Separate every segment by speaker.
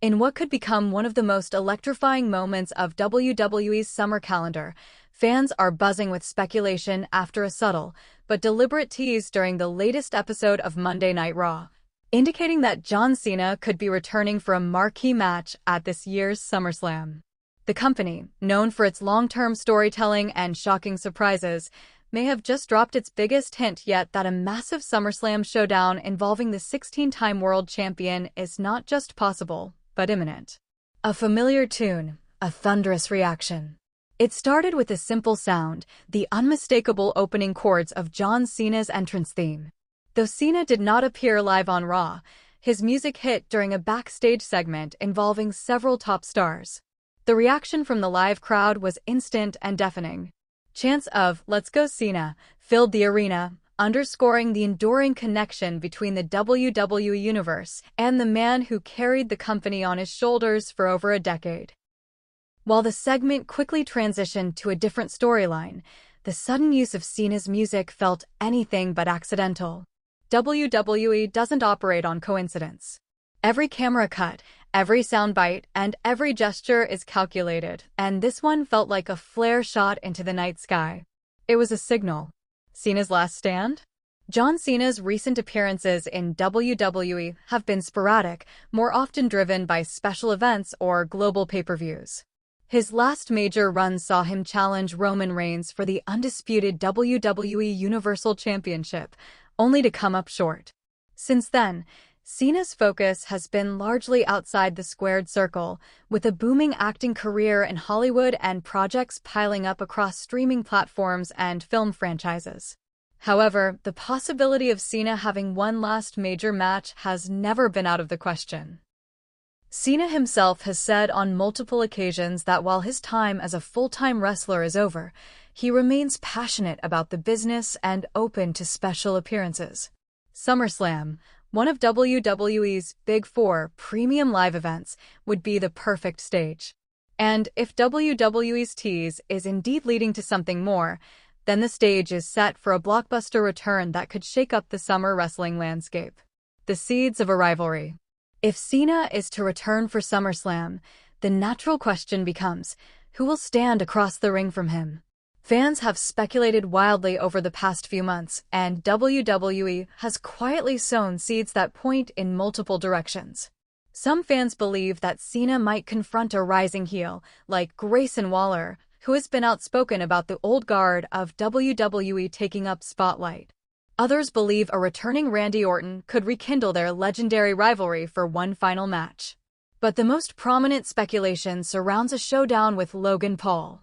Speaker 1: In what could become one of the most electrifying moments of WWE's summer calendar, fans are buzzing with speculation after a subtle but deliberate tease during the latest episode of Monday Night Raw, indicating that John Cena could be returning for a marquee match at this year's SummerSlam. The company, known for its long-term storytelling and shocking surprises, may have just dropped its biggest hint yet that a massive SummerSlam showdown involving the 16-time world champion is not just possible, but imminent. A familiar tune, a thunderous reaction. It started with a simple sound, the unmistakable opening chords of John Cena's entrance theme. Though Cena did not appear live on Raw, his music hit during a backstage segment involving several top stars. The reaction from the live crowd was instant and deafening. Chants of "Let's Go Cena" filled the arena, underscoring the enduring connection between the WWE Universe and the man who carried the company on his shoulders for over a decade. While the segment quickly transitioned to a different storyline, the sudden use of Cena's music felt anything but accidental. WWE doesn't operate on coincidence. Every camera cut, every soundbite, and every gesture is calculated, and this one felt like a flare shot into the night sky. It was a signal. Cena's last stand? John Cena's recent appearances in WWE have been sporadic, more often driven by special events or global pay-per-views. His last major run saw him challenge Roman Reigns for the undisputed WWE Universal Championship, only to come up short. Since then, Cena's focus has been largely outside the squared circle, with a booming acting career in Hollywood and projects piling up across streaming platforms and film franchises. However, the possibility of Cena having one last major match has never been out of the question. Cena himself has said on multiple occasions that while his time as a full-time wrestler is over, he remains passionate about the business and open to special appearances. SummerSlam, one of WWE's Big Four premium live events, would be the perfect stage. And if WWE's tease is indeed leading to something more, then the stage is set for a blockbuster return that could shake up the summer wrestling landscape. The seeds of a rivalry. If Cena is to return for SummerSlam, the natural question becomes, who will stand across the ring from him? Fans have speculated wildly over the past few months, and WWE has quietly sown seeds that point in multiple directions. Some fans believe that Cena might confront a rising heel, like Grayson Waller, who has been outspoken about the old guard of WWE taking up spotlight. Others believe a returning Randy Orton could rekindle their legendary rivalry for one final match. But the most prominent speculation surrounds a showdown with Logan Paul.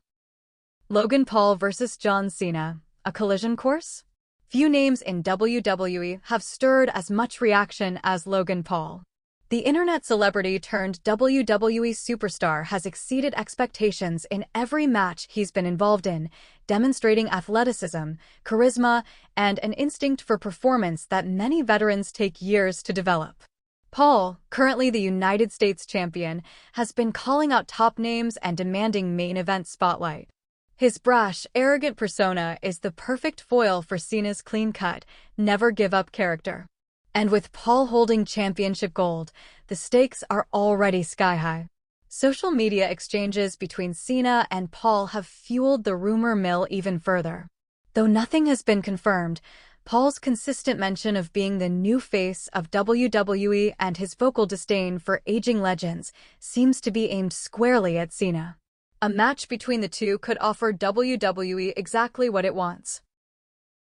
Speaker 1: Logan Paul versus John Cena, a collision course? Few names in WWE have stirred as much reaction as Logan Paul. The internet celebrity turned WWE superstar has exceeded expectations in every match he's been involved in, demonstrating athleticism, charisma, and an instinct for performance that many veterans take years to develop. Paul, currently the United States champion, has been calling out top names and demanding main event spotlight. His brash, arrogant persona is the perfect foil for Cena's clean-cut, never-give-up character. And with Paul holding championship gold, the stakes are already sky-high. Social media exchanges between Cena and Paul have fueled the rumor mill even further. Though nothing has been confirmed, Paul's consistent mention of being the new face of WWE and his vocal disdain for aging legends seems to be aimed squarely at Cena. A match between the two could offer WWE exactly what it wants.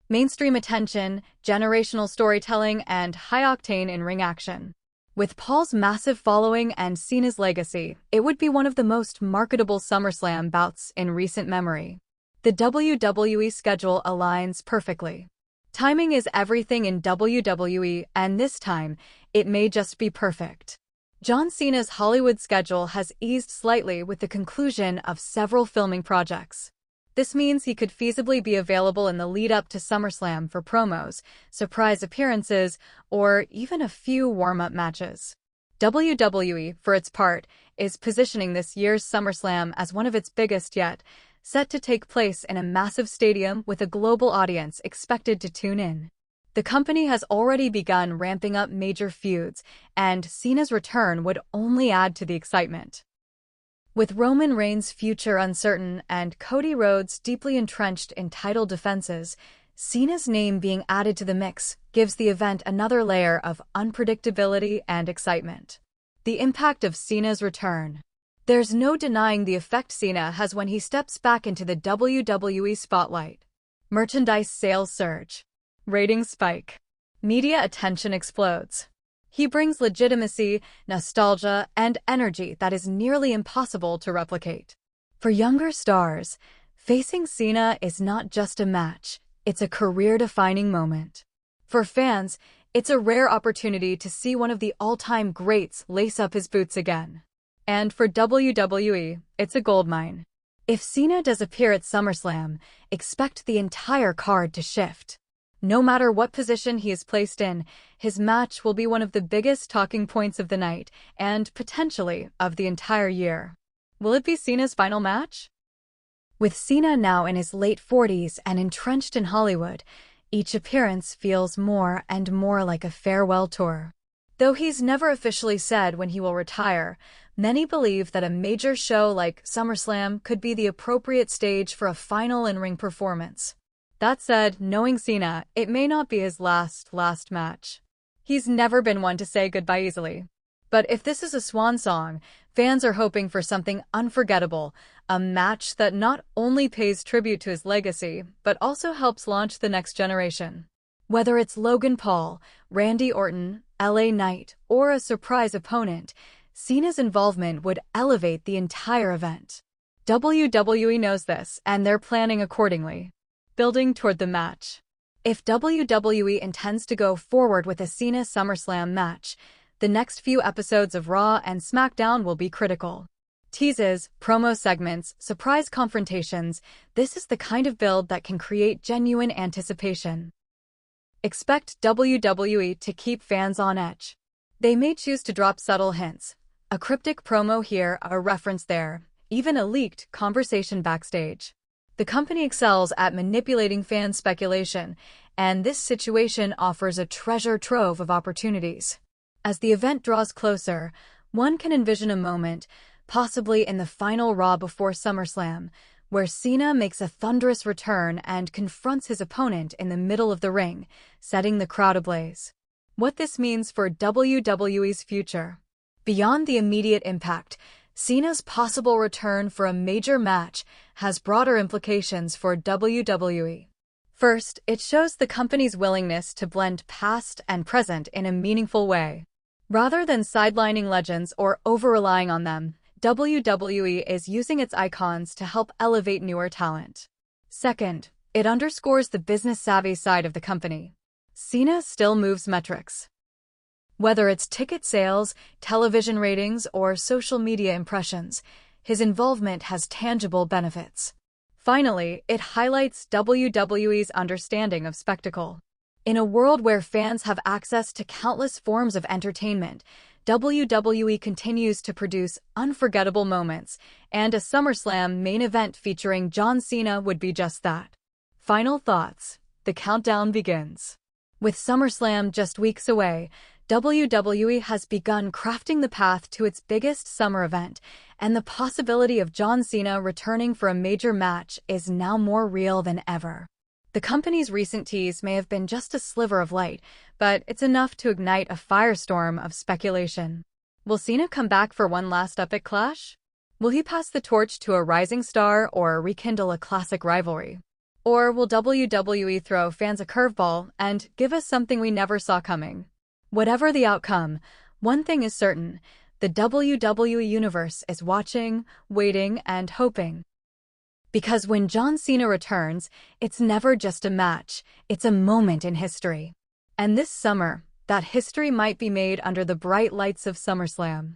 Speaker 1: Mainstream attention, generational storytelling, and high-octane in-ring action. With Paul's massive following and Cena's legacy, it would be one of the most marketable SummerSlam bouts in recent memory. The WWE schedule aligns perfectly. Timing is everything in WWE, and this time, it may just be perfect. John Cena's Hollywood schedule has eased slightly with the conclusion of several filming projects. This means he could feasibly be available in the lead-up to SummerSlam for promos, surprise appearances, or even a few warm-up matches. WWE, for its part, is positioning this year's SummerSlam as one of its biggest yet, set to take place in a massive stadium with a global audience expected to tune in. The company has already begun ramping up major feuds, and Cena's return would only add to the excitement. With Roman Reigns' future uncertain and Cody Rhodes deeply entrenched in title defenses, Cena's name being added to the mix gives the event another layer of unpredictability and excitement. The impact of Cena's return. There's no denying the effect Cena has when he steps back into the WWE spotlight. Merchandise sales surge. Ratings spike. Media attention explodes. He brings legitimacy, nostalgia, and energy that is nearly impossible to replicate. For younger stars, facing Cena is not just a match, it's a career-defining moment. For fans, it's a rare opportunity to see one of the all-time greats lace up his boots again. And for WWE, it's a goldmine. If Cena does appear at SummerSlam, expect the entire card to shift. No matter what position he is placed in, his match will be one of the biggest talking points of the night, and potentially of the entire year. Will it be Cena's final match? With Cena now in his late 40s and entrenched in Hollywood, each appearance feels more and more like a farewell tour. Though he's never officially said when he will retire, many believe that a major show like SummerSlam could be the appropriate stage for a final in-ring performance. That said, knowing Cena, it may not be his last match. He's never been one to say goodbye easily. But if this is a swan song, fans are hoping for something unforgettable, a match that not only pays tribute to his legacy, but also helps launch the next generation. Whether it's Logan Paul, Randy Orton, LA Knight, or a surprise opponent, Cena's involvement would elevate the entire event. WWE knows this, and they're planning accordingly. Building toward the match. If WWE intends to go forward with a Cena SummerSlam match, the next few episodes of Raw and SmackDown will be critical. Teases, promo segments, surprise confrontations, this is the kind of build that can create genuine anticipation. Expect WWE to keep fans on edge. They may choose to drop subtle hints, a cryptic promo here, a reference there, even a leaked conversation backstage. The company excels at manipulating fan speculation, and this situation offers a treasure trove of opportunities. As the event draws closer, one can envision a moment, possibly in the final Raw before SummerSlam, where Cena makes a thunderous return and confronts his opponent in the middle of the ring, setting the crowd ablaze. What this means for WWE's future. Beyond the immediate impact, Cena's possible return for a major match has broader implications for WWE. First, it shows the company's willingness to blend past and present in a meaningful way. Rather than sidelining legends or over-relying on them, WWE is using its icons to help elevate newer talent. Second, it underscores the business-savvy side of the company. Cena still moves metrics. Whether it's ticket sales, television ratings, or social media impressions, his involvement has tangible benefits. Finally, it highlights WWE's understanding of spectacle. In a world where fans have access to countless forms of entertainment, WWE continues to produce unforgettable moments, and a SummerSlam main event featuring John Cena would be just that. Final thoughts. The countdown begins. With SummerSlam just weeks away, WWE has begun crafting the path to its biggest summer event, and the possibility of John Cena returning for a major match is now more real than ever. The company's recent tease may have been just a sliver of light, but it's enough to ignite a firestorm of speculation. Will Cena come back for one last epic clash? Will he pass the torch to a rising star or rekindle a classic rivalry? Or will WWE throw fans a curveball and give us something we never saw coming? Whatever the outcome, one thing is certain, the WWE Universe is watching, waiting, and hoping. Because when John Cena returns, it's never just a match, it's a moment in history. And this summer, that history might be made under the bright lights of SummerSlam.